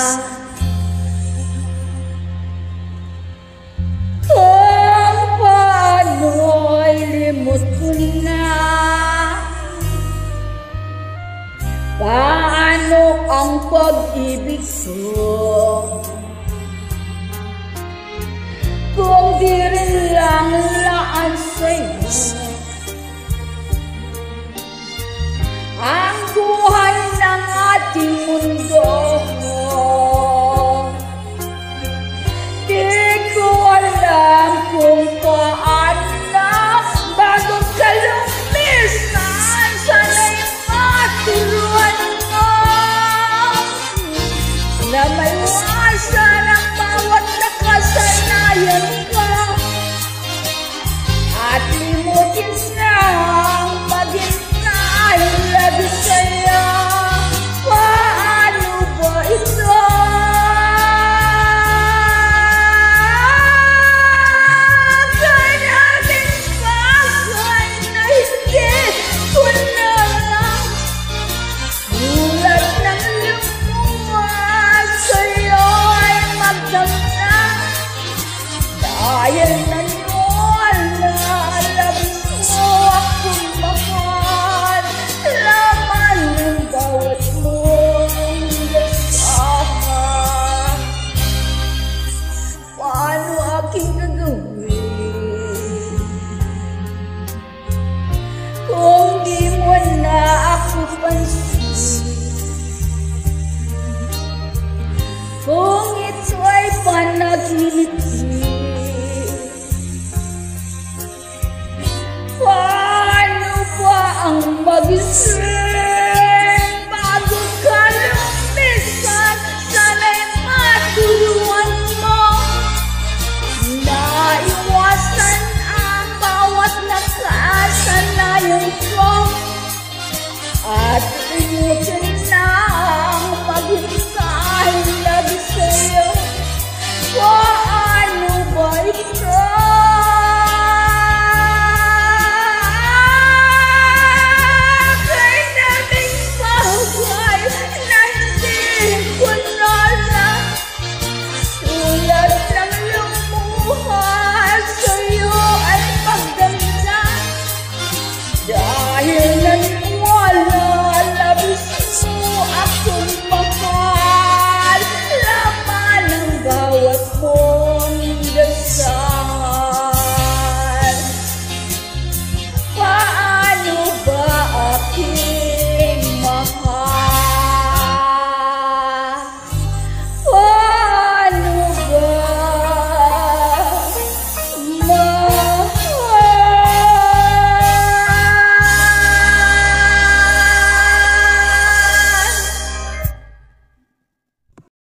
Kung paano'y limot ko na, paano ang pag-ibig ko? Kung di rin lang laan sa'yo ang buhay ng ating mundo, di ko alam kung paano bago ka lumisan. Sana'y maturuan mo na may wasan ang bawat nakasanayan ka at limutin na ang maghintay labi sa'yo. Paano ba ito? Kanating bagay na hindi ko na tulad ng lumuwas sa'yo ay magdamdam. Dahil naniwala, labis mo akong mahal, laman ng bawat mong lasahan. Paano aking gagawin kung di mo na ako pansin? Kung ito'y panaginip, paano ba ang mag-isip?